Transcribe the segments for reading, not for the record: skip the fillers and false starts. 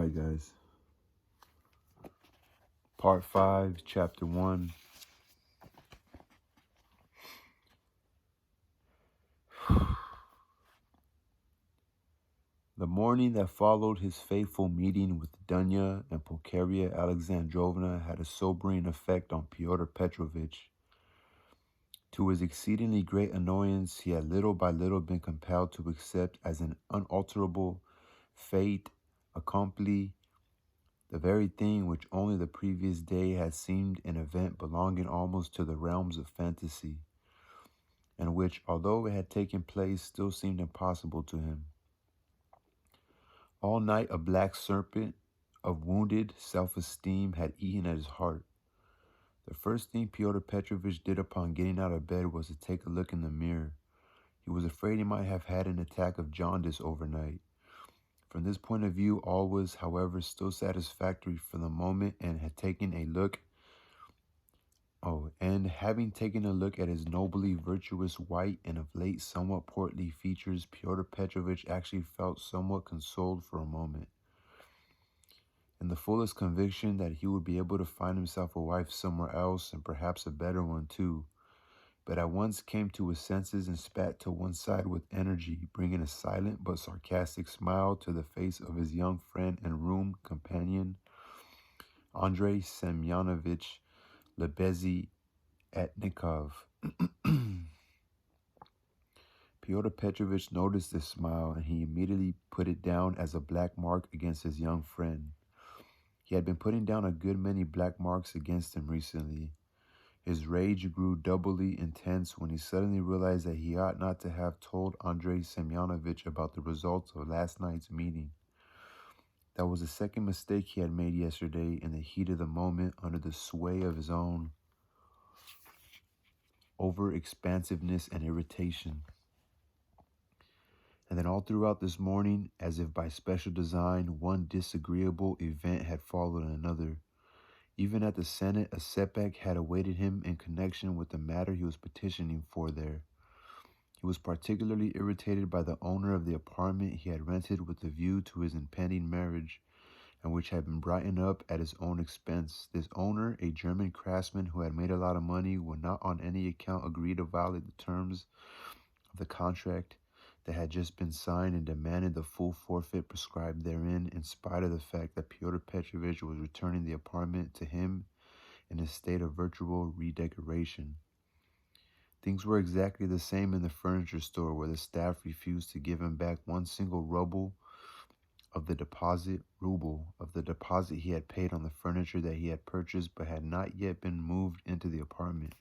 Alright, guys. Part 5, Chapter 1. The morning that followed his fateful meeting with Dunya and Pulcheria Alexandrovna had a sobering effect on Pyotr Petrovich. To his exceedingly great annoyance, he had little by little been compelled to accept as an unalterable fate accompli the very thing which only the previous day had seemed an event belonging almost to the realms of fantasy, and which, although it had taken place, still seemed impossible to him. All night a black serpent of wounded self-esteem had eaten at his heart. The first thing Pyotr Petrovich did upon getting out of bed was to take a look in the mirror. He was afraid he might have had an attack of jaundice overnight. From this point of view, all was, however, still satisfactory for the moment, and having taken a look at his nobly virtuous white and of late somewhat portly features, Pyotr Petrovich actually felt somewhat consoled for a moment, in the fullest conviction that he would be able to find himself a wife somewhere else, and perhaps a better one too, but at once came to his senses and spat to one side with energy, bringing a silent but sarcastic smile to the face of his young friend and room companion, Andrei Semyonovich Lebeziatnikov. Pyotr Petrovich noticed this smile, and he immediately put it down as a black mark against his young friend. He had been putting down a good many black marks against him recently. His rage grew doubly intense when he suddenly realized that he ought not to have told Andrei Semyonovich about the results of last night's meeting. That was the second mistake he had made yesterday in the heat of the moment, under the sway of his own over-expansiveness and irritation. And then all throughout this morning, as if by special design, one disagreeable event had followed another. Even at the Senate, a setback had awaited him in connection with the matter he was petitioning for there. He was particularly irritated by the owner of the apartment he had rented with a view to his impending marriage, and which had been brightened up at his own expense. This owner, a German craftsman who had made a lot of money, would not on any account agree to violate the terms of the contract that had just been signed, and demanded the full forfeit prescribed therein, in spite of the fact that Pyotr Petrovich was returning the apartment to him in a state of virtual redecoration. Things were exactly the same in the furniture store, where the staff refused to give him back one single ruble of the deposit he had paid on the furniture that he had purchased but had not yet been moved into the apartment.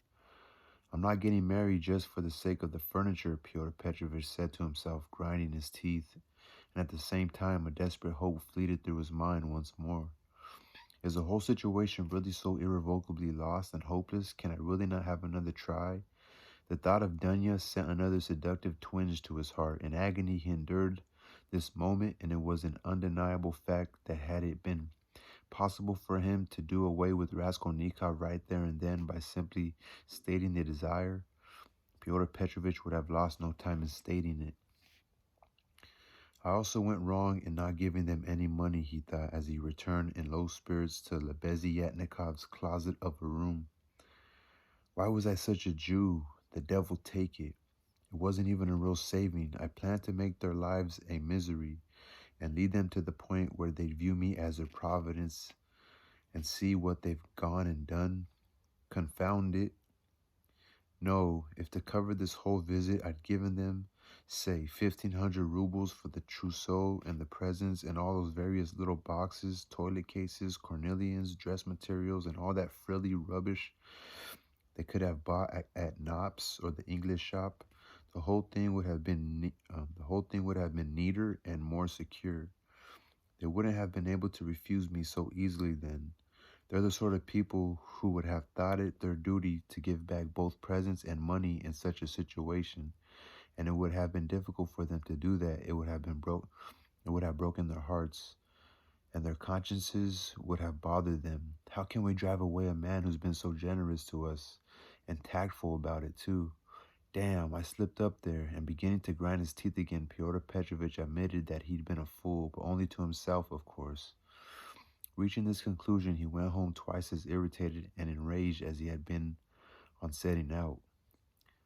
"I'm not getting married just for the sake of the furniture," Pyotr Petrovich said to himself, grinding his teeth, and at the same time a desperate hope fleeted through his mind once more. Is the whole situation really so irrevocably lost and hopeless? Can I really not have another try? The thought of Dunya sent another seductive twinge to his heart. In agony he endured this moment, and it was an undeniable fact that had it been possible for him to do away with Raskolnikov right there and then by simply stating the desire, Pyotr Petrovich would have lost no time in stating it. I also went wrong in not giving them any money, he thought, as he returned in low spirits to Lebeziatnikov's closet of a room. Why was I such a Jew? The devil take it. It wasn't even a real saving. I planned to make their lives a misery and lead them to the point where they'd view me as their providence, and see what they've gone and done. Confound it. No, if to cover this whole visit I'd given them, say, 1,500 rubles for the trousseau and the presents and all those various little boxes, toilet cases, cornelians, dress materials, and all that frilly rubbish they could have bought at Knopp's or the English shop, the whole thing would have been neater and more secure. They wouldn't have been able to refuse me so easily then. They're the sort of people who would have thought it their duty to give back both presents and money in such a situation, and it would have been difficult for them to do that. It would have broken their hearts, and their consciences would have bothered them. How can we drive away a man who's been so generous to us, and tactful about it too? Damn, I slipped up there, and beginning to grind his teeth again, Pyotr Petrovich admitted that he'd been a fool, but only to himself, of course. Reaching this conclusion, he went home twice as irritated and enraged as he had been on setting out.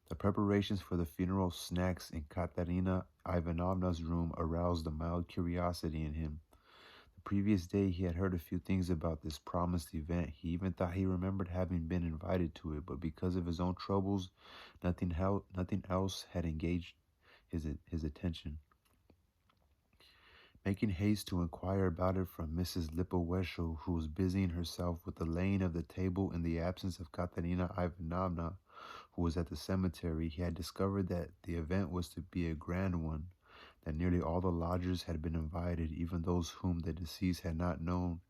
The preparations for the funeral snacks in Katerina Ivanovna's room aroused a mild curiosity in him. The previous day he had heard a few things about this promised event. He even thought he remembered having been invited to it, but because of his own troubles, nothing else had engaged his attention. Making haste to inquire about it from Mrs. Lipoveshko, who was busying herself with the laying of the table in the absence of Katerina Ivanovna, who was at the cemetery, he had discovered that the event was to be a grand one, that nearly all the lodgers had been invited, even those whom the deceased had not known,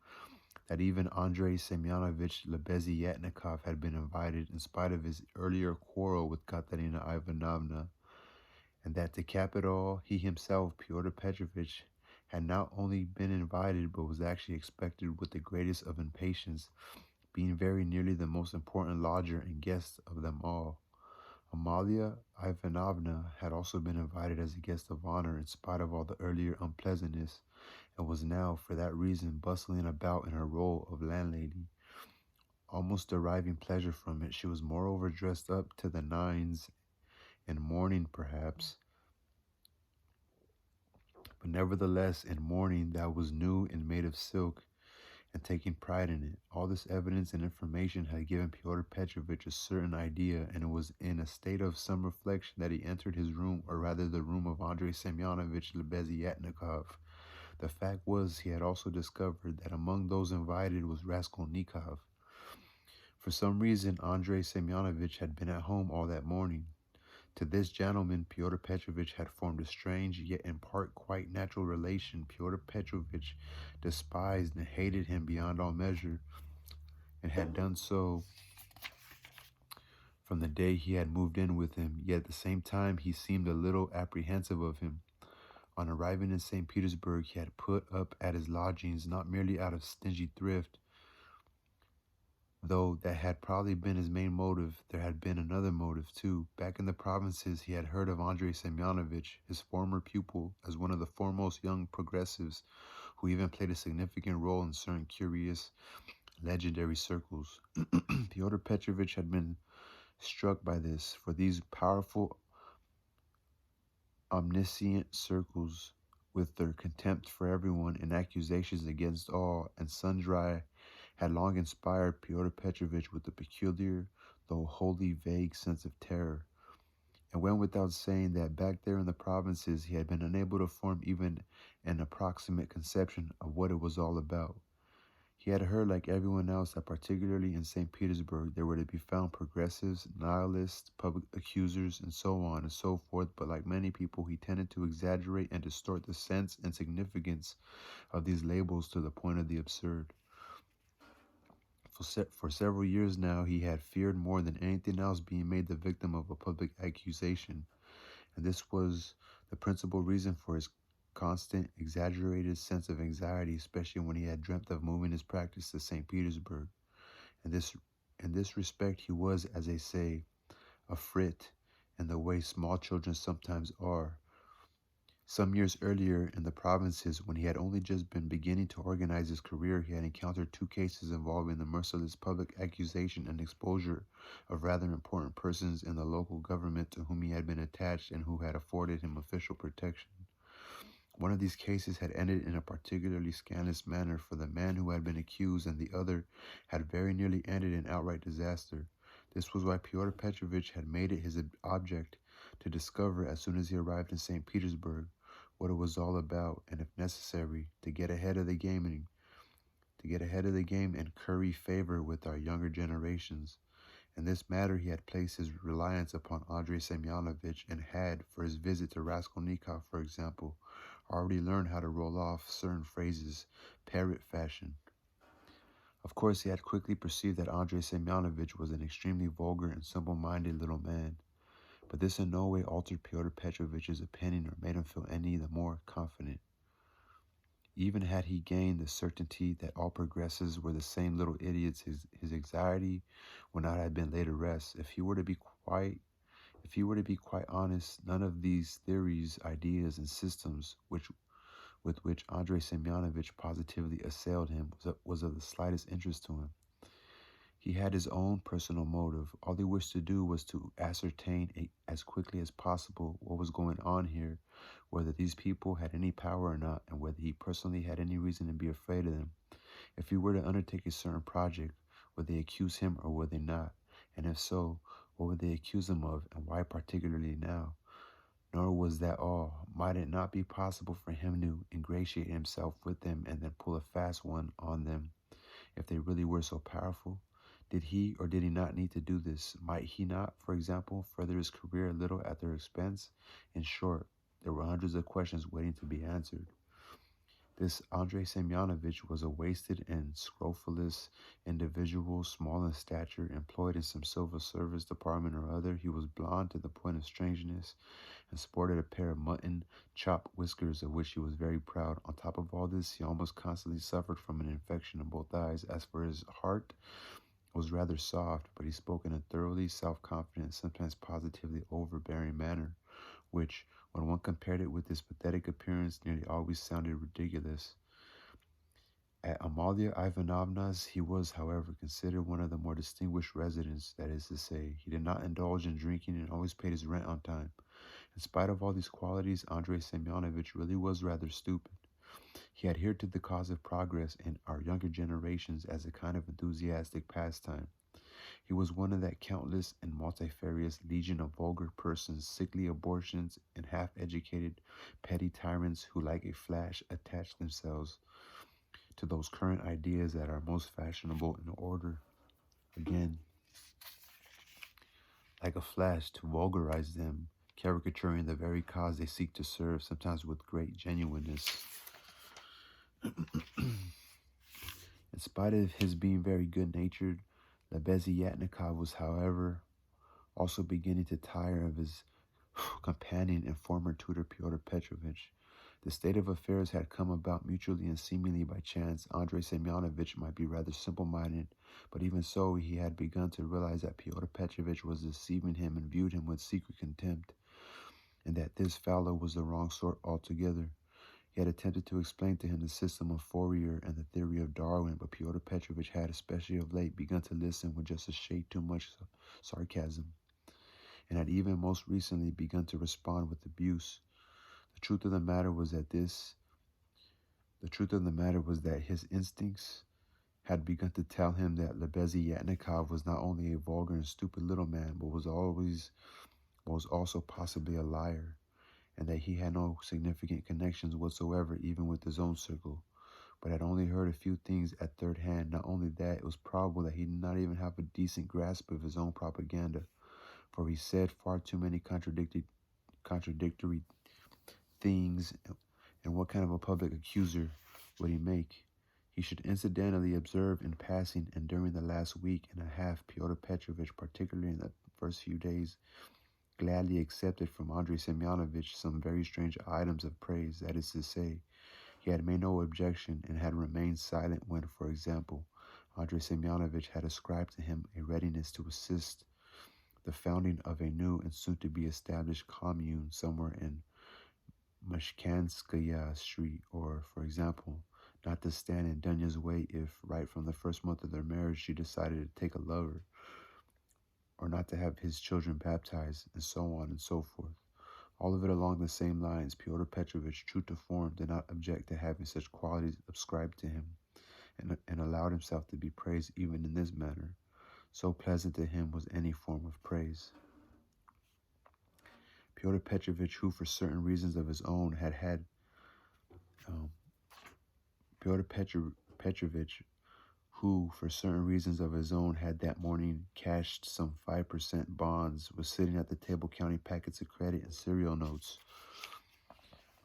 that even Andrei Semyonovich Lebeziatnikov had been invited in spite of his earlier quarrel with Katerina Ivanovna, and that to cap it all, he himself, Pyotr Petrovich, had not only been invited but was actually expected with the greatest of impatience, being very nearly the most important lodger and guest of them all. Amalia Ivanovna had also been invited as a guest of honor in spite of all the earlier unpleasantness, and was now, for that reason, bustling about in her role of landlady, almost deriving pleasure from it. She was moreover dressed up to the nines in mourning, perhaps, but nevertheless in mourning that was new and made of silk, and taking pride in it. All this evidence and information had given Pyotr Petrovich a certain idea, and it was in a state of some reflection that he entered his room, or rather the room of Andrei Semyonovich Lebeziatnikov. The fact was, he had also discovered that among those invited was Raskolnikov. For some reason, Andrei Semyonovich had been at home all that morning. To this gentleman, Pyotr Petrovich had formed a strange, yet in part quite natural relation. Pyotr Petrovich despised and hated him beyond all measure, and had done so from the day he had moved in with him. Yet at the same time, he seemed a little apprehensive of him. On arriving in St. Petersburg, he had put up at his lodgings not merely out of stingy thrift, though that had probably been his main motive. There had been another motive, too. Back in the provinces, he had heard of Andrei Semyonovich, his former pupil, as one of the foremost young progressives, who even played a significant role in certain curious, legendary circles. Pyotr Petrovich had been struck by this, for these powerful, omniscient circles, with their contempt for everyone and accusations against all and sundry, had long inspired Pyotr Petrovich with a peculiar, though wholly vague sense of terror. And went without saying that back there in the provinces he had been unable to form even an approximate conception of what it was all about. He had heard, like everyone else, that particularly in St. Petersburg there were to be found progressives, nihilists, public accusers, and so on and so forth, but like many people he tended to exaggerate and distort the sense and significance of these labels to the point of the absurd. For several years now he had feared more than anything else being made the victim of a public accusation, and this was the principal reason for his constant, exaggerated sense of anxiety, especially when he had dreamt of moving his practice to St. Petersburg. In this respect, he was, as they say, a frit, in the way small children sometimes are. Some years earlier, in the provinces, when he had only just been beginning to organize his career, he had encountered two cases involving the merciless public accusation and exposure of rather important persons in the local government to whom he had been attached and who had afforded him official protection. One of these cases had ended in a particularly scandalous manner for the man who had been accused, and the other had very nearly ended in outright disaster. This was why Pyotr Petrovich had made it his object to discover, as soon as he arrived in St. Petersburg, what it was all about, and if necessary, to get ahead of the game and curry favor with our younger generations. In this matter, he had placed his reliance upon Andrei Semyonovich, and had, for his visit to Raskolnikov, for example, already learned how to roll off certain phrases, parrot fashion. Of course, he had quickly perceived that Andrei Semyonovich was an extremely vulgar and simple-minded little man, but this in no way altered Pyotr Petrovich's opinion or made him feel any the more confident. Even had he gained the certainty that all progressives were the same little idiots, his anxiety would not have been laid to rest. If he were to be quite honest, none of these theories, ideas, and systems, which with which Andrei Semyonovich positively assailed him was of the slightest interest to him. He had his own personal motive. All he wished to do was to ascertain as quickly as possible what was going on here, whether these people had any power or not, and whether he personally had any reason to be afraid of them. If he were to undertake a certain project, would they accuse him or would they not? And if so, what would they accuse him of, and why particularly now? Nor was that all. Might it not be possible for him to ingratiate himself with them and then pull a fast one on them if they really were so powerful? Did he or did he not need to do this? Might he not, for example, further his career a little at their expense? In short, there were hundreds of questions waiting to be answered. This Andrei Semyonovich was a wasted and scrofulous individual, small in stature, employed in some civil service department or other. He was blond to the point of strangeness and sported a pair of mutton chop whiskers of which he was very proud. On top of all this, he almost constantly suffered from an infection in both eyes. As for his heart, was rather soft, but he spoke in a thoroughly self-confident, sometimes positively overbearing manner, which, when one compared it with his pathetic appearance, nearly always sounded ridiculous. At Amalia Ivanovna's, he was, however, considered one of the more distinguished residents, that is to say, he did not indulge in drinking and always paid his rent on time. In spite of all these qualities, Andrei Semyonovich really was rather stupid. He adhered to the cause of progress in our younger generations as a kind of enthusiastic pastime. He was one of that countless and multifarious legion of vulgar persons, sickly abortions, and half-educated petty tyrants who, like a flash, attach themselves to those current ideas that are most fashionable in order, again, like a flash, to vulgarize them, caricaturing the very cause they seek to serve, sometimes with great genuineness. In spite of his being very good-natured, Lebeziatnikov was, however, also beginning to tire of his companion and former tutor Fyodor Petrovich. The state of affairs had come about mutually and seemingly by chance. Andrei Semyonovich might be rather simple-minded, but even so, he had begun to realize that Fyodor Petrovich was deceiving him and viewed him with secret contempt, and that this fellow was the wrong sort altogether. He had attempted to explain to him the system of Fourier and the theory of Darwin, but Fyodor Petrovich had, especially of late, begun to listen with just a shade too much sarcasm, and had even most recently begun to respond with abuse. The truth of the matter was that his instincts had begun to tell him that Lebeziatnikov was not only a vulgar and stupid little man, but was also possibly a liar, and that he had no significant connections whatsoever even with his own circle, but had only heard a few things at third hand. Not only that, it was probable that he did not even have a decent grasp of his own propaganda, for he said far too many contradictory things, and what kind of a public accuser would he make? He should incidentally observe in passing, and during the last week and a half, Fyodor Petrovich, particularly in the first few days, gladly accepted from Andrei Semyonovich some very strange items of praise. That is to say, he had made no objection and had remained silent when, for example, Andrei Semyonovich had ascribed to him a readiness to assist the founding of a new and soon-to-be established commune somewhere in Mashkanskaya Street, or, for example, not to stand in Dunya's way if, right from the first month of their marriage, she decided to take a lover, or not to have his children baptized, and so on and so forth. All of it along the same lines. Fyodor Petrovich, true to form, did not object to having such qualities ascribed to him, and allowed himself to be praised even in this manner. So pleasant to him was any form of praise. Fyodor Petrovich, who for certain reasons of his own had that morning cashed some 5% bonds, was sitting at the table counting packets of credit and serial notes.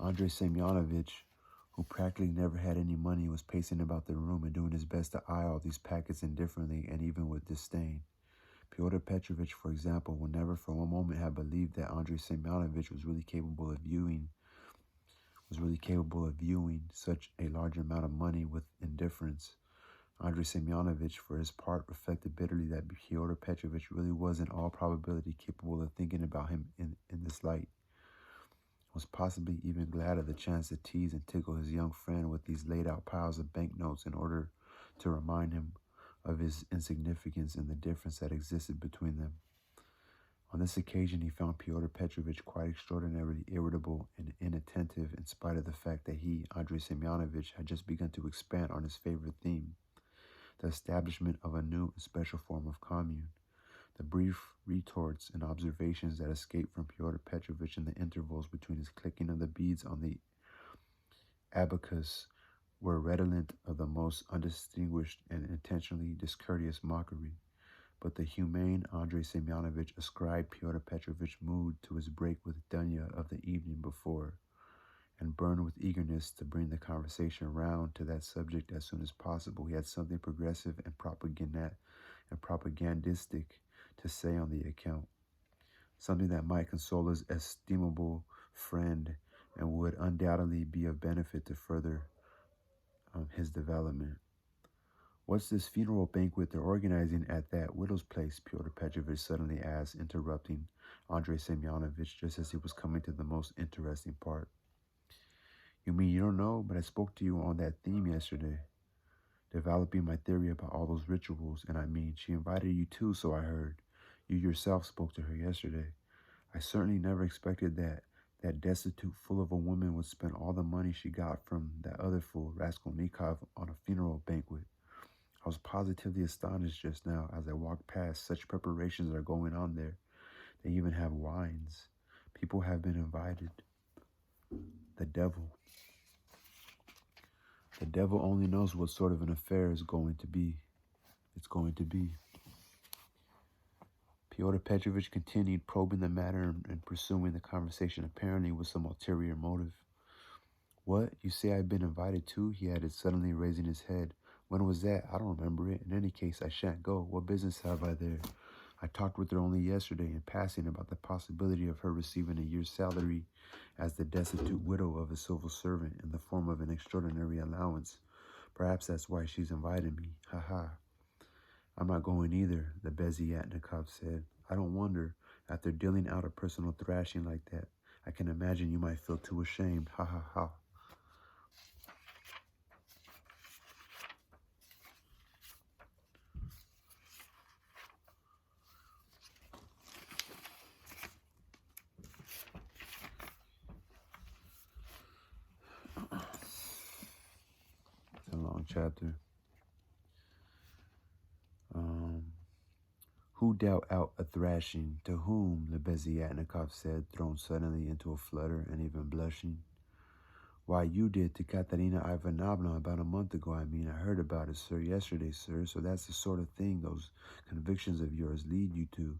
Andrei Semyonovich, who practically never had any money, was pacing about the room and doing his best to eye all these packets indifferently and even with disdain. Fyodor Petrovich, for example, would never for one moment have believed that Andrei Semyonovich was really capable of viewing such a large amount of money with indifference. Andrei Semyonovich, for his part, reflected bitterly that Fyodor Petrovich really was in all probability capable of thinking about him in this light. was possibly even glad of the chance to tease and tickle his young friend with these laid-out piles of banknotes in order to remind him of his insignificance and the difference that existed between them. On this occasion, he found Pyotr Petrovich quite extraordinarily irritable and inattentive in spite of the fact that he, Andrei Semyonovich, had just begun to expand on his favorite theme, the establishment of a new and special form of commune. The brief retorts and observations that escaped from Pyotr Petrovich in the intervals between his clicking of the beads on the abacus were redolent of the most undistinguished and intentionally discourteous mockery. But the humane Andrei Semyonovich ascribed Pyotr Petrovich's mood to his break with Dunya of the evening before, and burned with eagerness to bring the conversation round to that subject as soon as possible. He had something progressive and propagandistic to say on the account, something that might console his estimable friend and would undoubtedly be of benefit to further his development. "What's this funeral banquet they're organizing at that widow's place?" Pyotr Petrovich suddenly asked, interrupting Andrei Semyonovich just as he was coming to the most interesting part. "You mean you don't know? But I spoke to you on that theme yesterday, developing my theory about all those rituals, and I mean, she invited you too, so I heard. You yourself spoke to her yesterday. I certainly never expected that destitute fool of a woman would spend all the money she got from that other fool, Raskolnikov, on a funeral banquet. I was positively astonished just now as I walked past. Such preparations are going on there. They even have wines. People have been invited. The devil. The devil only knows what sort of an affair it's going to be. Pyotr Petrovich continued, probing the matter and pursuing the conversation apparently with some ulterior motive. "What? You say I've been invited too?" he added, suddenly raising his head. "When was that? I don't remember it. In any case, I shan't go. What business have I there? I talked with her only yesterday in passing about the possibility of her receiving a year's salary as the destitute widow of a civil servant in the form of an extraordinary allowance. Perhaps that's why she's invited me. Ha ha." "I'm not going either," the Beziatnikov said. "I don't wonder, after dealing out a personal thrashing like that. I can imagine you might feel too ashamed. Ha ha ha." It's a long chapter. "Who dealt out a thrashing? To whom?" Lebeziatnikov said, thrown suddenly into a flutter and even blushing. "Why, you did to Katerina Ivanovna about a month ago. I heard about it, sir, yesterday, sir. So that's the sort of thing those convictions of yours lead you to.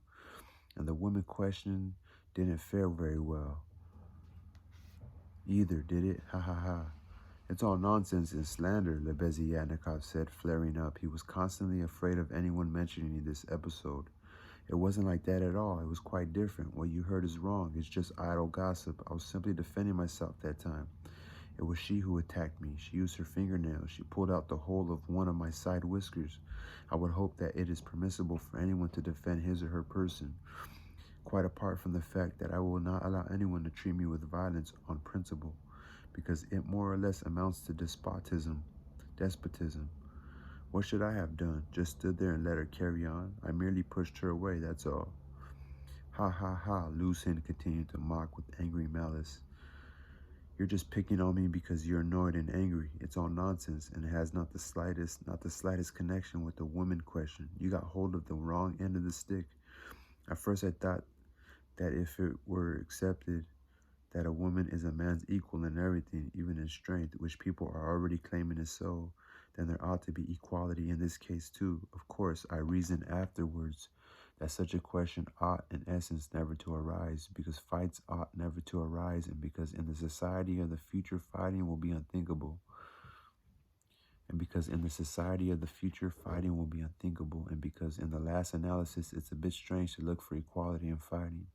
And the woman question didn't fare very well either, did it? Ha ha ha." "It's all nonsense and slander," Lebeziatnikov said, flaring up. He was constantly afraid of anyone mentioning this episode. "It wasn't like that at all. It was quite different. What you heard is wrong. It's just idle gossip. I was simply defending myself that time. It was she who attacked me. She used her fingernails. She pulled out the whole of one of my side whiskers. I would hope that it is permissible for anyone to defend his or her person, quite apart from the fact that I will not allow anyone to treat me with violence on principle, because it more or less amounts to despotism. What should I have done? Just stood there and let her carry on? I merely pushed her away, that's all." "Ha ha ha," Lucien continued to mock with angry malice. "You're just picking on me because you're annoyed and angry. It's all nonsense, and it has not the slightest connection with the woman question. You got hold of the wrong end of the stick. At first I thought that if it were accepted that a woman is a man's equal in everything, even in strength, which people are already claiming is so, then there ought to be equality in this case too. Of course, I reasoned afterwards that such a question ought in essence never to arise, because fights ought never to arise, and because in the society of the future fighting will be unthinkable. And because in the last analysis it's a bit strange to look for equality in fighting.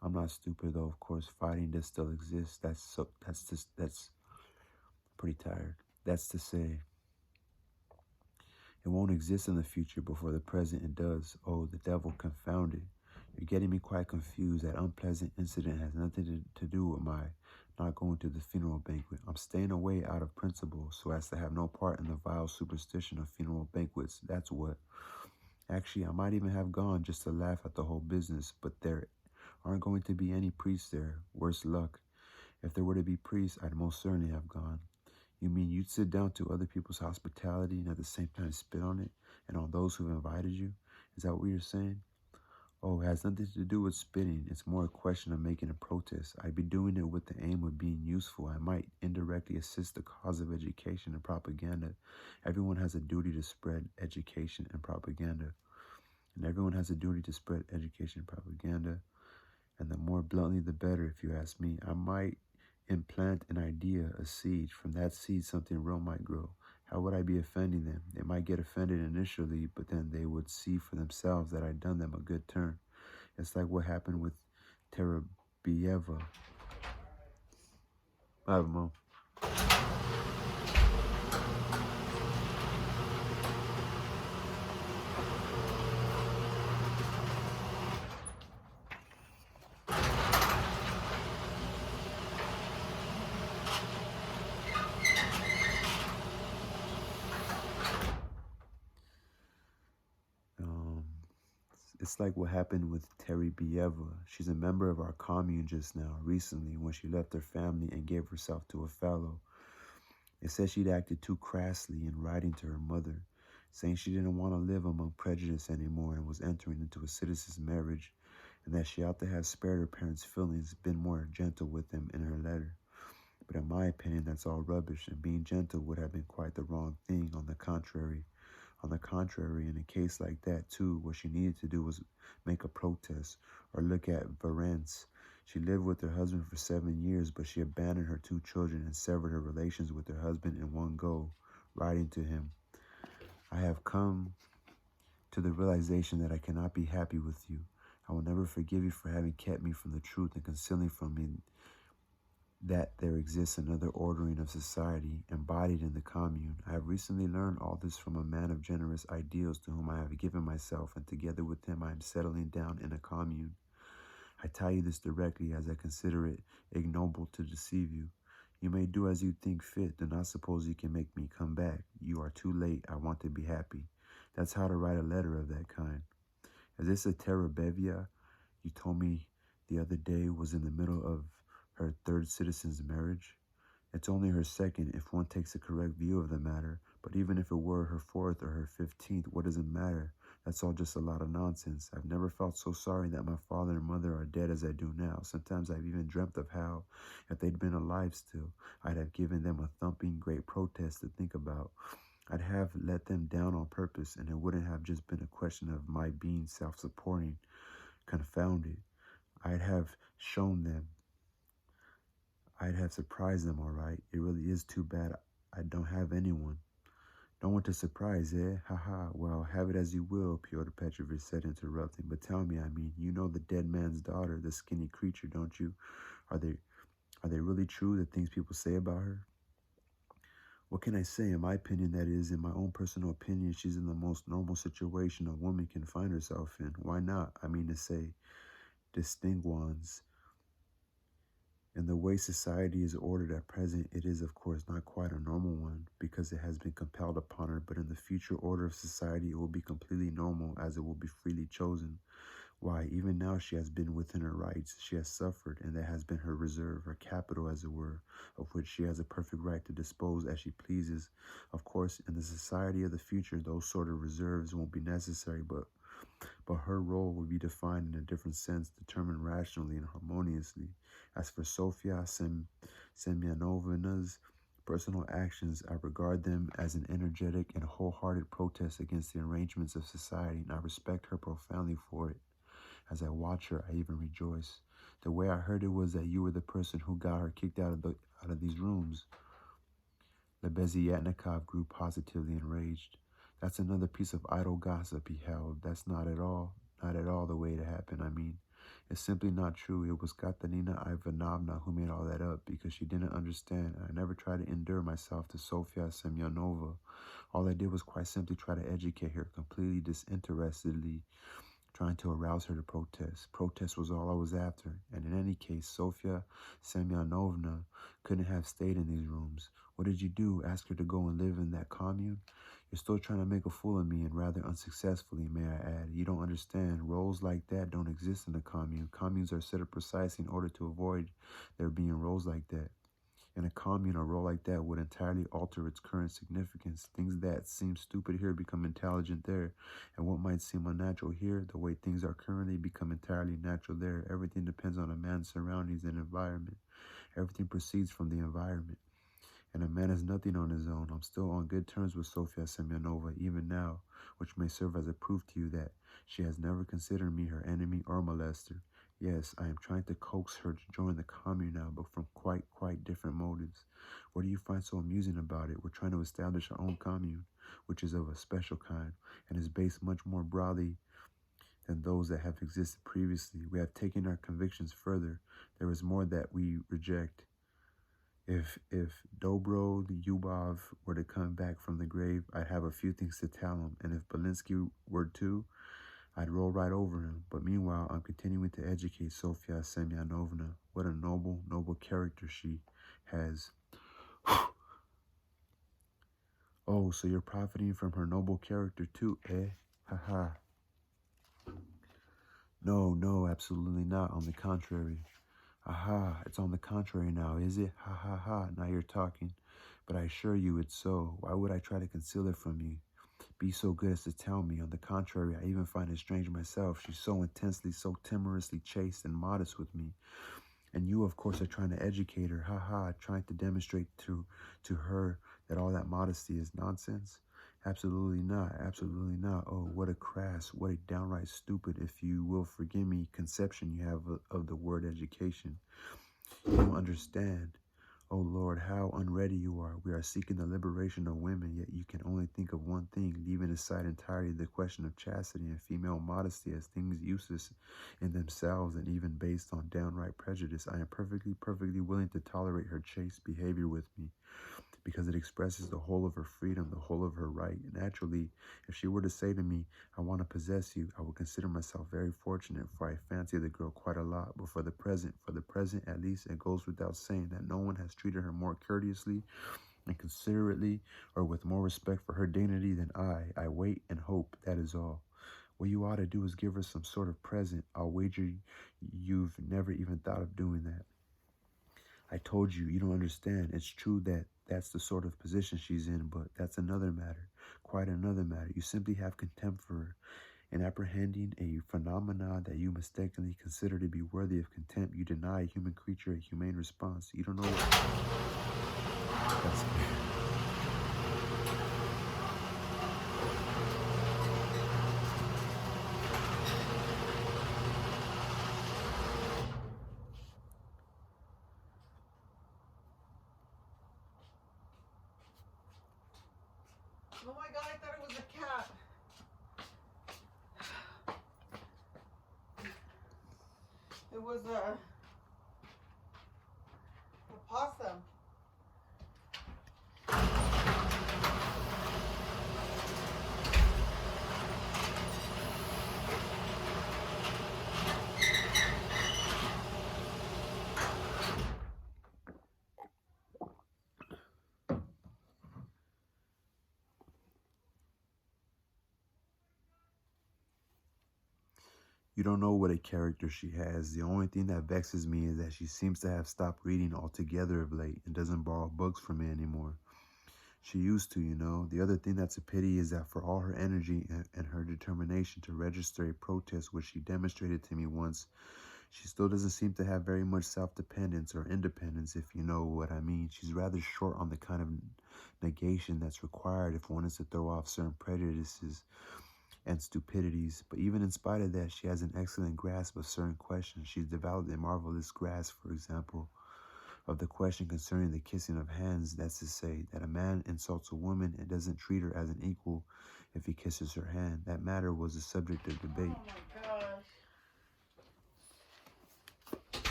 I'm not stupid though, of course. Fighting does still exist. That's pretty tired. That's to say, it won't exist in the future, but for the present it does. Oh, the devil confound it. You're getting me quite confused. That unpleasant incident has nothing to do with my not going to the funeral banquet. I'm staying away out of principle so as to have no part in the vile superstition of funeral banquets. That's what. Actually, I might even have gone just to laugh at the whole business, but there aren't going to be any priests there. Worse luck. If there were to be priests, I'd most certainly have gone. You mean you'd sit down to other people's hospitality and at the same time spit on it and on those who've invited you? Is that what you're saying? Oh, it has nothing to do with spitting. It's more a question of making a protest. I'd be doing it with the aim of being useful. I might indirectly assist the cause of education and propaganda. Everyone has a duty to spread education and propaganda. And everyone has a duty to spread education and propaganda. And the more bluntly, the better, if you ask me. I might implant an idea, a seed. From that seed, something real might grow. How would I be offending them? They might get offended initially, but then they would see for themselves that I'd done them a good turn. It's like what happened with Terabieva. I don't know. It's like what happened with Terabieva. She's a member of our commune just now, recently, when she left her family and gave herself to a fellow. They said she'd acted too crassly in writing to her mother, saying she didn't want to live among prejudice anymore and was entering into a citizen's marriage, and that she ought to have spared her parents' feelings, been more gentle with them in her letter. But in my opinion, that's all rubbish, and being gentle would have been quite the wrong thing. On the contrary, in a case like that, too, what she needed to do was make a protest, or look at Varence. She lived with her husband for 7 years, but she abandoned her 2 children and severed her relations with her husband in one go, writing to him, I have come to the realization that I cannot be happy with you. I will never forgive you for having kept me from the truth and concealing from me that there exists another ordering of society embodied in the commune. I have recently learned all this from a man of generous ideals to whom I have given myself, and together with him I am settling down in a commune. I tell you this directly, as I consider it ignoble to deceive you. You may do as you think fit. Do not suppose you can make me come back. You are too late. I want to be happy. That's how to write a letter of that kind. Is this a Terabevia you told me the other day was in the middle of her 3rd citizen's marriage? It's only her 2nd if one takes a correct view of the matter, but even if it were her 4th or her 15th, what does it matter? That's all just a lot of nonsense. I've never felt so sorry that my father and mother are dead as I do now. Sometimes I've even dreamt of how, if they'd been alive still, I'd have given them a thumping great protest to think about. I'd have let them down on purpose, and it wouldn't have just been a question of my being self-supporting, confounded. I'd have shown them. I'd have surprised them, all right. It really is too bad I don't have anyone. No one to surprise, eh? Ha. Well, have it as you will, Pyotr Petrovich said, interrupting. But tell me, you know the dead man's daughter, the skinny creature, don't you? Are they really true, the things people say about her? What can I say? In my opinion, that is, in my own personal opinion, she's in the most normal situation a woman can find herself in. Why not? To say, distinct ones. In the way society is ordered at present, it is, of course, not quite a normal one, because it has been compelled upon her, but in the future order of society, it will be completely normal, as it will be freely chosen. Why, even now she has been within her rights, she has suffered, and that has been her reserve, her capital, as it were, of which she has a perfect right to dispose as she pleases. Of course, in the society of the future, those sort of reserves won't be necessary, but her role will be defined in a different sense, determined rationally and harmoniously. As for Sofia Semyonovna's personal actions, I regard them as an energetic and wholehearted protest against the arrangements of society, and I respect her profoundly for it. As I watch her, I even rejoice. The way I heard it was that you were the person who got her kicked out of these rooms. Lebeziatnikov grew positively enraged. That's another piece of idle gossip, he held. That's not at all the way it happened. It's simply not true. It was Katerina Ivanovna who made all that up because she didn't understand. I never tried to endear myself to Sofia Semyonova. All I did was quite simply try to educate her completely disinterestedly, trying to arouse her to protest. Protest was all I was after, and in any case, Sofia Semyonovna couldn't have stayed in these rooms. What did you do? Ask her to go and live in that commune? You're still trying to make a fool of me, and rather unsuccessfully, may I add. You don't understand. Roles like that don't exist in a commune. Communes are set up precisely in order to avoid there being roles like that. In a commune, a role like that would entirely alter its current significance. Things that seem stupid here become intelligent there, and what might seem unnatural here, the way things are currently, become entirely natural there. Everything depends on a man's surroundings and environment. Everything proceeds from the environment. And a man is nothing on his own. I'm still on good terms with Sofia Semyonova, even now, which may serve as a proof to you that she has never considered me her enemy or molester. Yes, I am trying to coax her to join the commune now, but from quite different motives. What do you find so amusing about it? We're trying to establish our own commune, which is of a special kind, and is based much more broadly than those that have existed previously. We have taken our convictions further. There is more that we reject. If Dobro Lyubov were to come back from the grave, I'd have a few things to tell him, and if Belinsky were to, I'd roll right over him. But meanwhile, I'm continuing to educate Sofia Semyonovna. What a noble character she has. Oh, so you're profiting from her noble character too, eh? Ha. No, absolutely not. On the contrary. Aha, it's on the contrary now, is it? Ha. Now you're talking. But I assure you it's so. Why would I try to conceal it from you? Be so good as to tell me. On the contrary, I even find it strange myself. She's so intensely, so timorously chaste and modest with me. And you, of course, are trying to educate her. Ha, trying to demonstrate to her that all that modesty is nonsense. Absolutely not. Oh, what a crass, what a downright stupid, if you will forgive me, conception you have of the word education. You don't understand. Oh Lord, how unready you are. We are seeking the liberation of women, yet you can only think of one thing, leaving aside entirely the question of chastity and female modesty as things useless in themselves and even based on downright prejudice. I am perfectly willing to tolerate her chaste behavior with me, because it expresses the whole of her freedom, the whole of her right. Naturally, if she were to say to me, I want to possess you, I would consider myself very fortunate, for I fancy the girl quite a lot. But for the present at least, it goes without saying that no one has treated her more courteously and considerately or with more respect for her dignity than I. I wait and hope, that is all. What you ought to do is give her some sort of present. I'll wager you've never even thought of doing that. I told you, you don't understand. It's true that that's the sort of position she's in, but that's another matter, quite another matter. You simply have contempt for her. In apprehending a phenomenon that you mistakenly consider to be worthy of contempt, you deny a human creature a humane response. You don't know what... That's Oh my God, I thought it was a cat. It was a possum. You don't know what a character she has. The only thing that vexes me is that she seems to have stopped reading altogether of late and doesn't borrow books from me anymore. She used to, you know. The other thing that's a pity is that for all her energy and her determination to register a protest, which she demonstrated to me once, she still doesn't seem to have very much self-dependence or independence, if you know what I mean. She's rather short on the kind of negation that's required if one is to throw off certain prejudices and stupidities. But even in spite of that, she has an excellent grasp of certain questions. She's developed a marvelous grasp, for example, of the question concerning the kissing of hands. That's to say, that a man insults a woman and doesn't treat her as an equal if he kisses her hand. That matter was the subject of debate. Oh my gosh.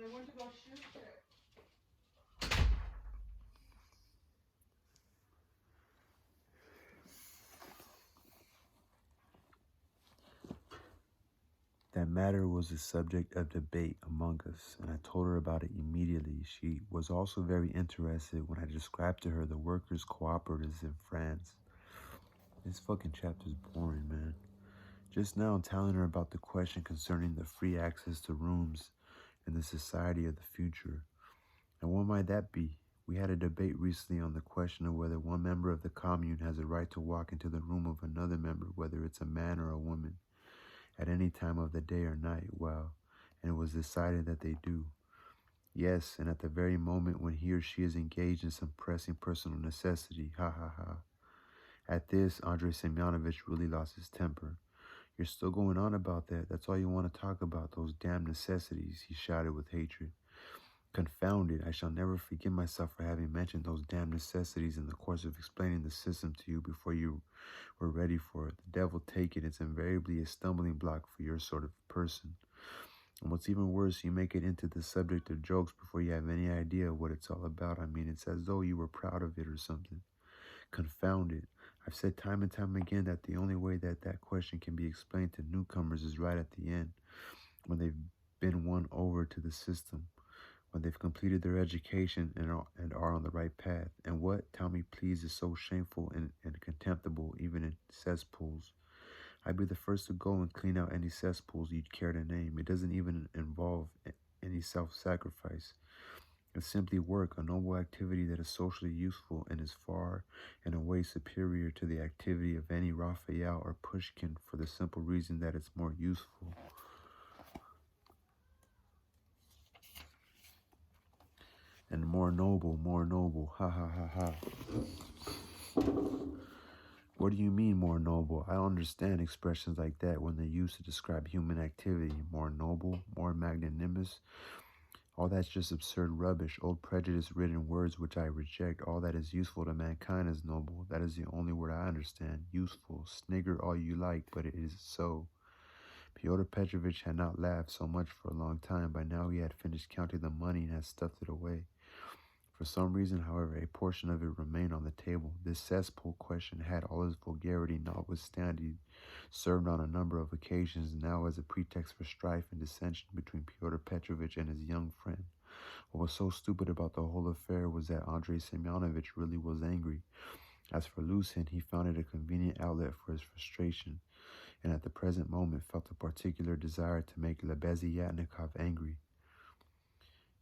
They went to go shoot it. That matter was a subject of debate among us, and I told her about it immediately. She was also very interested when I described to her the workers' cooperatives in France. This fucking chapter's boring, man. Just now, I'm telling her about the question concerning the free access to rooms in the society of the future. And what might that be? We had a debate recently on the question of whether one member of the commune has a right to walk into the room of another member, whether it's a man or a woman, at any time of the day or night. Well, and it was decided that they do. Yes, and at the very moment when he or she is engaged in some pressing personal necessity. Ha ha ha. At this, Andrei Semyonovich really lost his temper. You're still going on about that. That's all you want to talk about, those damn necessities, he shouted with hatred. Confound it, I shall never forgive myself for having mentioned those damn necessities in the course of explaining the system to you before you were ready for it. The devil take it, it's invariably a stumbling block for your sort of person. And what's even worse, you make it into the subject of jokes before you have any idea what it's all about. I mean, it's as though you were proud of it or something. Confound it. I've said time and time again that the only way that that question can be explained to newcomers is right at the end, when they've been won over to the system, when they've completed their education and are on the right path. And what, tell me please, is so shameful and contemptible even in cesspools? I'd be the first to go and clean out any cesspools you'd care to name. It doesn't even involve any self-sacrifice. It's simply work, a noble activity that is socially useful and is far and away superior to the activity of any Raphael or Pushkin, for the simple reason that it's more useful. And more noble, ha ha ha ha. What do you mean more noble? I don't understand expressions like that when they're used to describe human activity. More noble, more magnanimous. All that's just absurd rubbish, old prejudice-ridden words which I reject. All that is useful to mankind is noble. That is the only word I understand. Useful. Snigger all you like, but it is so. Fyodor Petrovich had not laughed so much for a long time. By now he had finished counting the money and had stuffed it away. For some reason, however, a portion of it remained on the table. This cesspool question had, all its vulgarity notwithstanding, served on a number of occasions now as a pretext for strife and dissension between Fyodor Petrovich and his young friend. What was so stupid about the whole affair was that Andrei Semyonovich really was angry. As for Lucien, he found it a convenient outlet for his frustration, and at the present moment felt a particular desire to make Lebeziatnikov angry.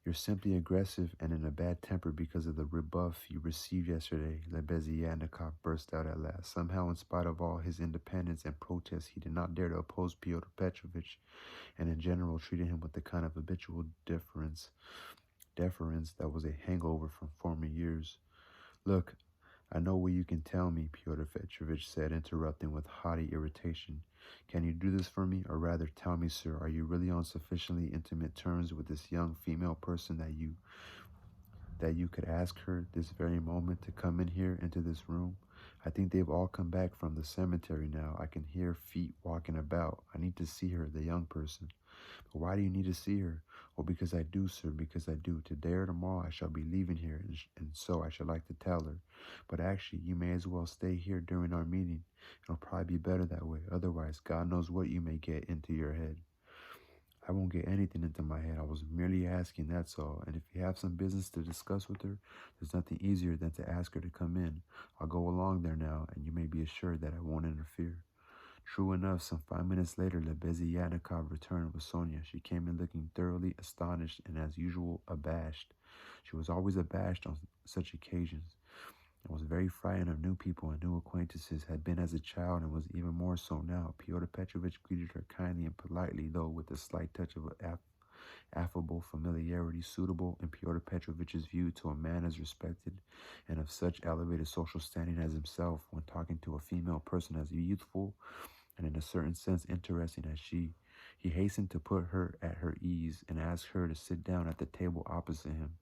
You're simply aggressive and in a bad temper because of the rebuff you received yesterday, Lebeziatnikov burst out at last. Somehow, in spite of all his independence and protests, he did not dare to oppose Pyotr Petrovich, and in general treated him with the kind of habitual deference that was a hangover from former years. Look, I know what you can tell me, Pyotr Petrovich said, interrupting with haughty irritation. Can you do this for me? Or rather, tell me, sir, are you really on sufficiently intimate terms with this young female person that you could ask her this very moment to come in here into this room? I think they've all come back from the cemetery now. I can hear feet walking about. I need to see her, the young person. But why do you need to see her? Well, because I do, sir, because I do. Today or tomorrow I shall be leaving here, and so I should like to tell her. But actually, you may as well stay here during our meeting. It'll probably be better that way. Otherwise, God knows what you may get into your head. I won't get anything into my head. I was merely asking, that's all. And if you have some business to discuss with her, there's nothing easier than to ask her to come in. I'll go along there now, and you may be assured that I won't interfere. True enough, some 5 minutes later, Lebeziatnikov returned with Sonia. She came in looking thoroughly astonished and, as usual, abashed. She was always abashed on such occasions, and was very frightened of new people and new acquaintances, had been as a child, and was even more so now. Pyotr Petrovich greeted her kindly and politely, though with a slight touch of affable familiarity suitable, in Pyotr Petrovich's view, to a man as respected and of such elevated social standing as himself, when talking to a female person as youthful and in a certain sense interesting as she. He hastened to put her at her ease and asked her to sit down at the table opposite him.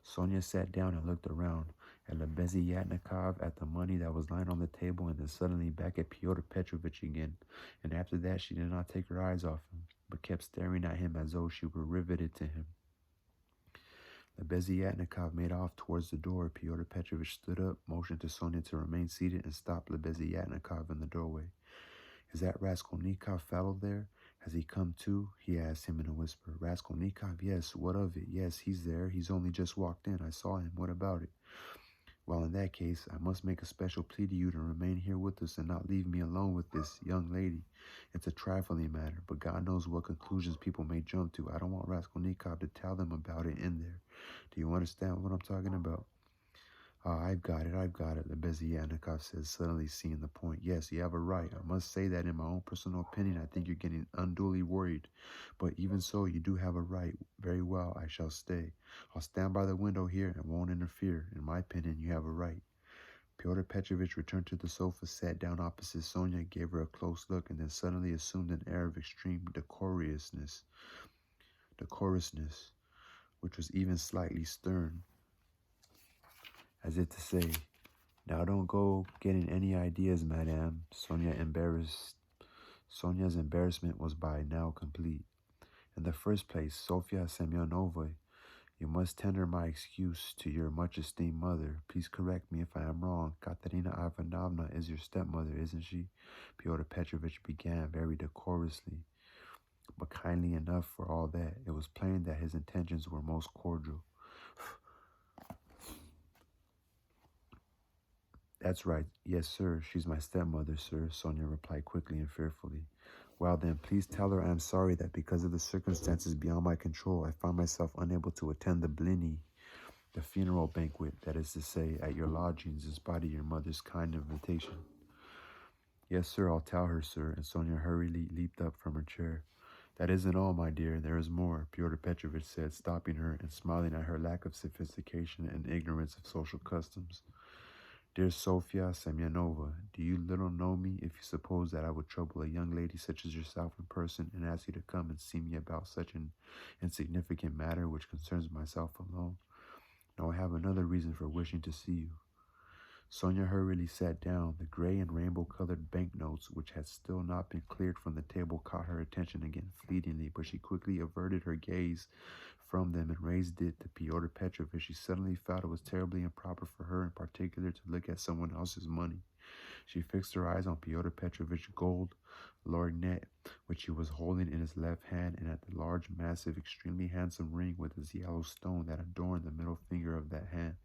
Sonia sat down and looked around, at Lebeziatnikov, at the money that was lying on the table, and then suddenly back at Pyotr Petrovich again. And after that she did not take her eyes off him, but kept staring at him as though she were riveted to him. Lebeziatnikov made off towards the door. Pyotr Petrovich stood up, motioned to Sonia to remain seated, and stopped Lebeziatnikov in the doorway. Is that Raskolnikov fellow there? Has he come too? He asked him in a whisper. Raskolnikov? Yes. What of it? Yes, he's there. He's only just walked in. I saw him. What about it? Well, in that case, I must make a special plea to you to remain here with us and not leave me alone with this young lady. It's a trifling matter, but God knows what conclusions people may jump to. I don't want Raskolnikov to tell them about it in there. Do you understand what I'm talking about? I've got it, Lebeziatnikov says, suddenly seeing the point. Yes, you have a right. I must say that in my own personal opinion, I think you're getting unduly worried. But even so, you do have a right. Very well, I shall stay. I'll stand by the window here and won't interfere. In my opinion, you have a right. Pyotr Petrovich returned to the sofa, sat down opposite Sonia, gave her a close look, and then suddenly assumed an air of extreme decorousness, which was even slightly stern, as if to say, now don't go getting any ideas, madame. Sonia's embarrassment was by now complete. In the first place, Sofya Semyonovna, you must tender my excuse to your much-esteemed mother. Please correct me if I am wrong. Katerina Ivanovna is your stepmother, isn't she? Pyotr Petrovich began very decorously, but kindly enough for all that. It was plain that his intentions were most cordial. That's right. Yes, sir. She's my stepmother, sir, Sonia replied quickly and fearfully. Well, then, please tell her I am sorry that because of the circumstances beyond my control, I find myself unable to attend the blini, the funeral banquet, that is to say, at your lodgings, in spite of your mother's kind invitation. Yes, sir, I'll tell her, sir, and Sonia hurriedly leaped up from her chair. That isn't all, my dear. There is more, Pyotr Petrovich said, stopping her and smiling at her lack of sophistication and ignorance of social customs. Dear Sofya Semyonovna, do you little know me if you suppose that I would trouble a young lady such as yourself in person and ask you to come and see me about such an insignificant matter which concerns myself alone? No, I have another reason for wishing to see you. Sonia hurriedly sat down. The gray and rainbow-colored banknotes, which had still not been cleared from the table, caught her attention again fleetingly, but she quickly averted her gaze from them and raised it to Pyotr Petrovich. She suddenly felt it was terribly improper for her in particular to look at someone else's money. She fixed her eyes on Pyotr Petrovich's gold lorgnette, which he was holding in his left hand, and at the large, massive, extremely handsome ring with its yellow stone that adorned the middle finger of that hand.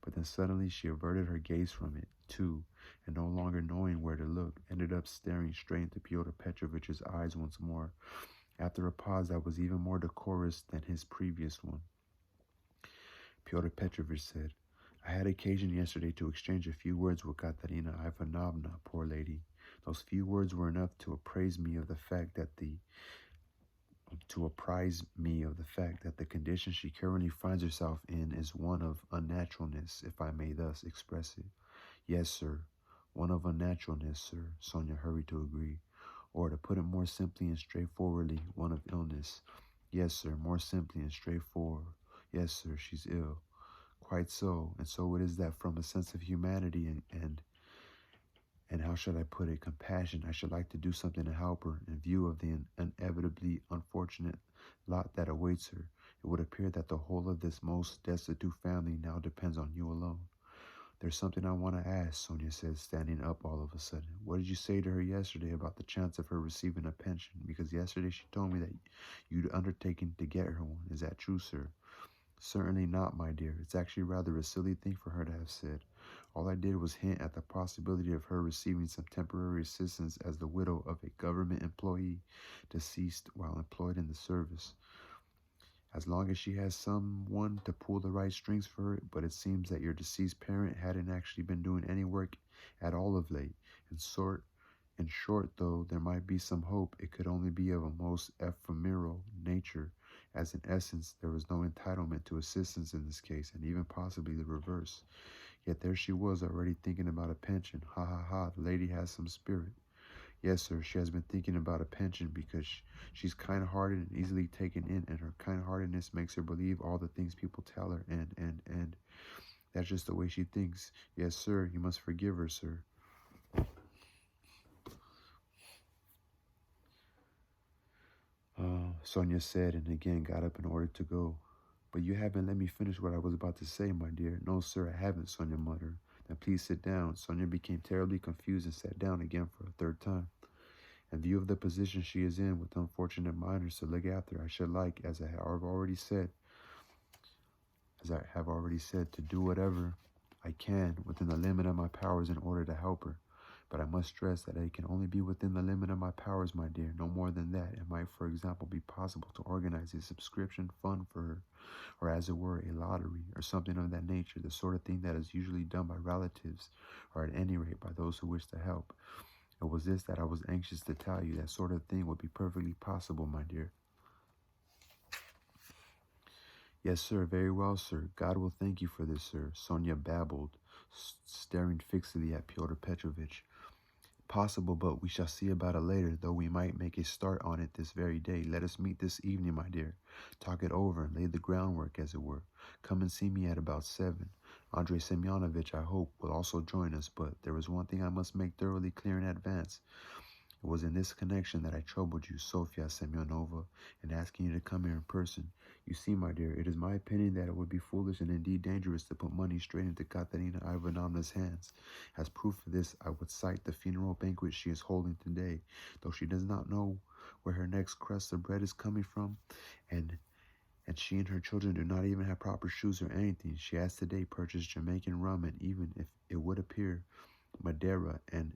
But then suddenly she averted her gaze from it, too, and no longer knowing where to look, ended up staring straight into Pyotr Petrovich's eyes once more, after a pause that was even more decorous than his previous one. Pyotr Petrovich said, I had occasion yesterday to exchange a few words with Katerina Ivanovna, poor lady. Those few words were enough to apprise me of the fact that the condition she currently finds herself in is one of unnaturalness, if I may thus express it. Yes, sir, one of unnaturalness, sir, Sonia hurried to agree. Or, to put it more simply and straightforwardly, one of illness. Yes, sir, more simply and straightforward. Yes, sir, she's ill. Quite so, and so it is that from a sense of humanity and how should I put it, compassion, I should like to do something to help her in view of the inevitably unfortunate lot that awaits her. It would appear that the whole of this most destitute family now depends on you alone. There's something I want to ask, Sonia said, standing up all of a sudden. What did you say to her yesterday about the chance of her receiving a pension? Because yesterday she told me that you'd undertaken to get her one. Is that true, sir? Certainly not, my dear. It's actually rather a silly thing for her to have said. All I did was hint at the possibility of her receiving some temporary assistance as the widow of a government employee deceased while employed in the service. As long as she has someone to pull the right strings for her, but it seems that your deceased parent hadn't actually been doing any work at all of late. In short, though there might be some hope, it could only be of a most ephemeral nature, as in essence there was no entitlement to assistance in this case, and even possibly the reverse. Yet there she was already thinking about a pension. Ha ha ha, the lady has some spirit. Yes, sir, she has been thinking about a pension because she's kind-hearted and easily taken in, and her kind-heartedness makes her believe all the things people tell her, and that's just the way she thinks. Yes, sir, you must forgive her, sir. Sonia said, and again got up in order to go. But you haven't let me finish what I was about to say, my dear. No, sir, I haven't, Sonia muttered. Then please sit down. Sonia became terribly confused and sat down again for a third time. In view of the position she is in with unfortunate minors to look after, I should like, as I have already said, to do whatever I can within the limit of my powers in order to help her. But I must stress that it can only be within the limit of my powers, my dear, no more than that. It might, for example, be possible to organize a subscription fund for her, or as it were, a lottery, or something of that nature, the sort of thing that is usually done by relatives, or at any rate by those who wish to help. It was this that I was anxious to tell you. That sort of thing would be perfectly possible, my dear. Yes, sir. Very well, sir. God will thank you for this, sir. Sonia babbled, staring fixedly at Pyotr Petrovitch. Possible, but we shall see about it later, though we might make a start on it this very day. Let us meet this evening, my dear. Talk it over and lay the groundwork, as it were. Come and see me at about 7. Andrei Semyonovitch, I hope, will also join us, but there is one thing I must make thoroughly clear in advance. It was in this connection that I troubled you, Sofia Semyonovna, in asking you to come here in person. You see, my dear, it is my opinion that it would be foolish and indeed dangerous to put money straight into Katerina Ivanovna's hands. As proof of this, I would cite the funeral banquet she is holding today. Though she does not know where her next crust of bread is coming from, and she and her children do not even have proper shoes or anything, she has today purchased Jamaican rum, and even if it would appear Madeira and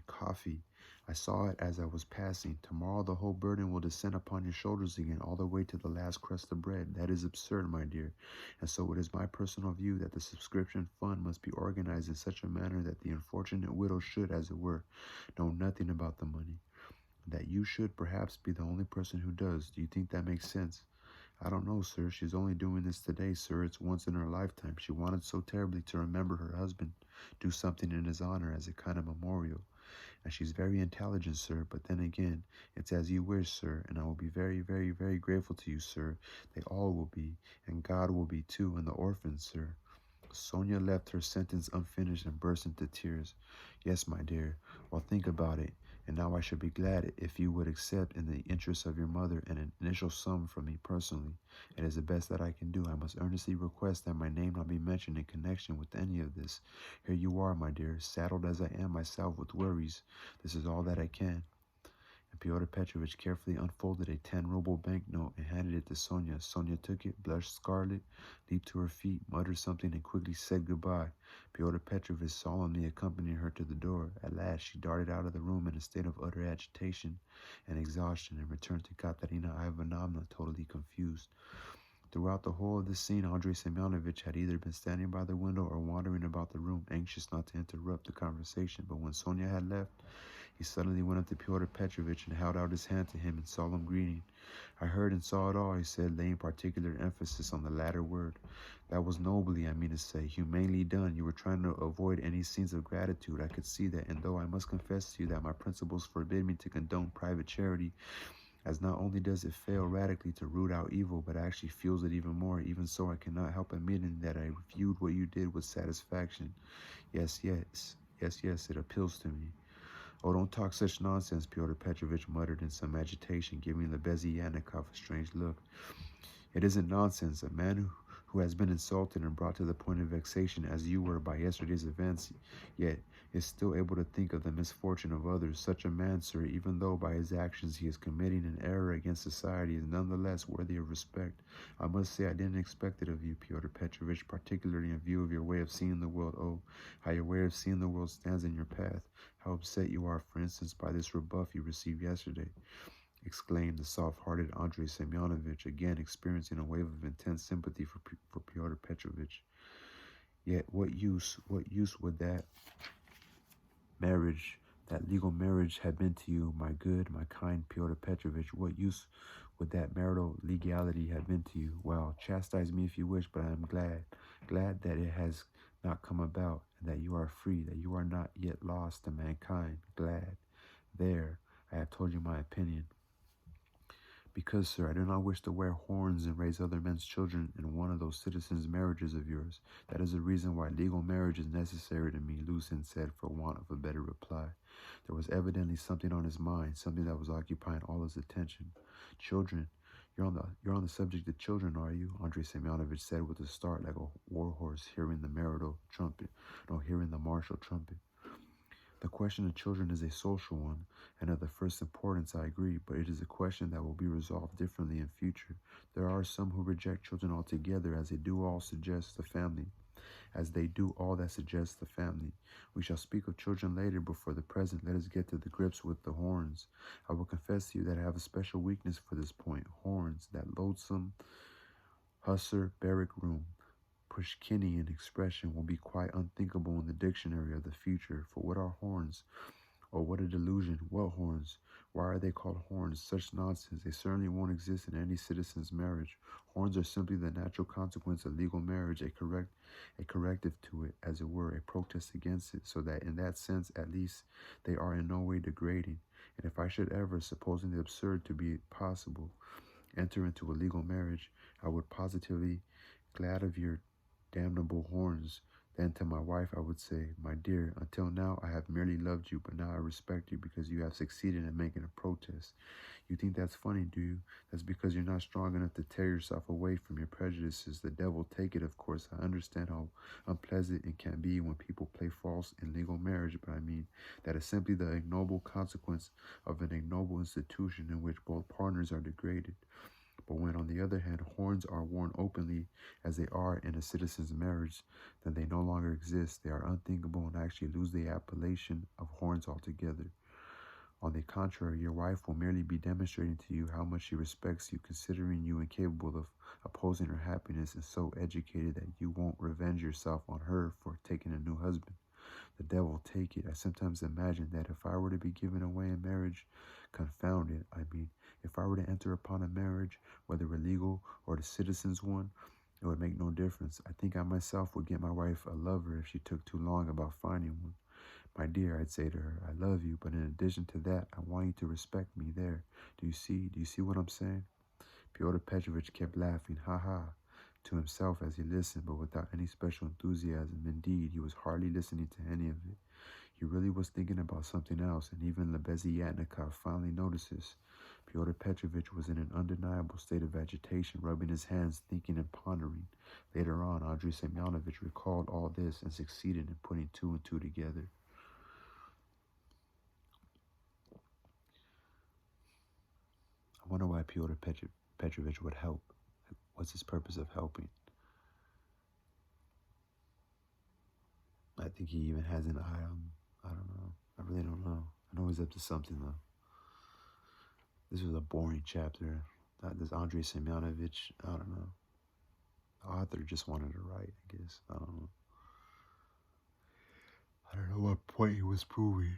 coffee. I saw it as I was passing. Tomorrow the whole burden will descend upon your shoulders again, all the way to the last crust of bread. That is absurd, my dear. And so it is my personal view that the subscription fund must be organized in such a manner that the unfortunate widow should, as it were, know nothing about the money. That you should perhaps be the only person who does. Do you think that makes sense? I don't know, sir. She's only doing this today, sir. It's once in her lifetime. She wanted so terribly to remember her husband, do something in his honor as a kind of memorial. And she's very intelligent, sir. But then again, it's as you wish, sir. And I will be very, very, very grateful to you, sir. They all will be. And God will be, too. And the orphans, sir. Sonia left her sentence unfinished and burst into tears. Yes, my dear. Well, think about it. And now I should be glad if you would accept, in the interest of your mother, an initial sum from me personally. It is the best that I can do. I must earnestly request that my name not be mentioned in connection with any of this. Here you are, my dear, saddled as I am myself with worries. This is all that I can. And Pyotr Petrovitch carefully unfolded a 10-ruble banknote and handed it to Sonia. Sonia took it, blushed scarlet, leaped to her feet, muttered something, and quickly said goodbye. Pyotr Petrovitch solemnly accompanied her to the door. At last she darted out of the room in a state of utter agitation and exhaustion, and returned to Katerina Ivanovna totally confused. Throughout the whole of this scene, Andrei Semyonovitch had either been standing by the window or wandering about the room, anxious not to interrupt the conversation. But when Sonia had left, he suddenly went up to Pyotr Petrovitch and held out his hand to him in solemn greeting. I heard and saw it all, he said, laying particular emphasis on the latter word. That was nobly, I mean to say, humanely done. You were trying to avoid any scenes of gratitude. I could see that, and though I must confess to you that my principles forbid me to condone private charity, as not only does it fail radically to root out evil, but actually fuels it even more. Even so, I cannot help admitting that I viewed what you did with satisfaction. Yes, it appeals to me. Oh, don't talk such nonsense, Pyotr Petrovitch muttered in some agitation, giving the Bezyanikov a strange look. It isn't nonsense. A man who has been insulted and brought to the point of vexation as you were by yesterday's events, yet is still able to think of the misfortune of others. Such a man, sir, even though by his actions he is committing an error against society, is nonetheless worthy of respect. I must say I didn't expect it of you, Pyotr Petrovitch, particularly in view of your way of seeing the world. Oh, how your way of seeing the world stands in your path. How upset you are, for instance, by this rebuff you received yesterday, exclaimed the soft-hearted Andrei Semyonovitch, again experiencing a wave of intense sympathy for Pyotr Petrovitch. Yet what use would that legal marriage have been to you, my good, my kind Pyotr Petrovitch? What use would that marital legality have been to you? Well, chastise me if you wish, but I am glad that it has not come about, and that you are free, that you are not yet lost to mankind. Glad. There, I have told you my opinion. Because, sir, I do not wish to wear horns and raise other men's children in one of those citizens' marriages of yours. That is the reason why legal marriage is necessary to me, Lucien said, for want of a better reply. There was evidently something on his mind, something that was occupying all his attention. Children, You're on the subject of children, are you? Andrei Semyonovich said with a start like a warhorse hearing the hearing the martial trumpet. The question of children is a social one, and of the first importance, I agree, but it is a question that will be resolved differently in future. There are some who reject children altogether, as they do all that suggests the family. We shall speak of children later, but for the present, let us get to the grips with the horns. I will confess to you that I have a special weakness for this point. Horns, that loathsome Hussar barrack room. Pushkinian expression will be quite unthinkable in the dictionary of the future. For what are horns? Oh, what a delusion. What horns? Why are they called horns? Such nonsense. They certainly won't exist in any citizen's marriage. Horns are simply the natural consequence of legal marriage, a corrective to it, as it were, a protest against it, so that in that sense, at least, they are in no way degrading. And if I should ever, supposing the absurd to be possible, enter into a legal marriage, I would positively glad of your damnable horns. Then to my wife I would say, my dear, until now I have merely loved you, but now I respect you because you have succeeded in making a protest. You think that's funny, do you? That's because you're not strong enough to tear yourself away from your prejudices. The devil take it, of course. I understand how unpleasant it can be when people play false in legal marriage, but I mean that is simply the ignoble consequence of an ignoble institution in which both partners are degraded. But when, on the other hand, horns are worn openly, as they are in a citizen's marriage, then they no longer exist. They are unthinkable and actually lose the appellation of horns altogether. On the contrary, your wife will merely be demonstrating to you how much she respects you, considering you incapable of opposing her happiness and so educated that you won't revenge yourself on her for taking a new husband. The devil take it. I sometimes imagine that if I were to be given away in marriage, confounded, if I were to enter upon a marriage, whether illegal or the citizen's one, it would make no difference. I think I myself would get my wife a lover if she took too long about finding one. My dear, I'd say to her, I love you, but in addition to that, I want you to respect me there. Do you see what I'm saying? Fyodor Petrovich kept laughing, ha ha, to himself as he listened, but without any special enthusiasm. Indeed, he was hardly listening to any of it. He really was thinking about something else, and even Lebeziatnikov finally noticed this. Fyodor Petrovich was in an undeniable state of agitation, rubbing his hands, thinking and pondering. Later on, Andrei Semyonovich recalled all this and succeeded in putting two and two together. I wonder why Fyodor Petrovich would help. What's his purpose of helping? I think he even has an eye on, I don't know. I really don't know. I know he's up to something, though. This was a boring chapter. This Andrei Semyonovich, I don't know. The author just wanted to write, I guess. I don't know. I don't know what point he was proving.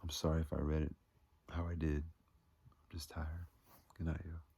I'm sorry if I read it how I did. I'm just tired. Good night, yo.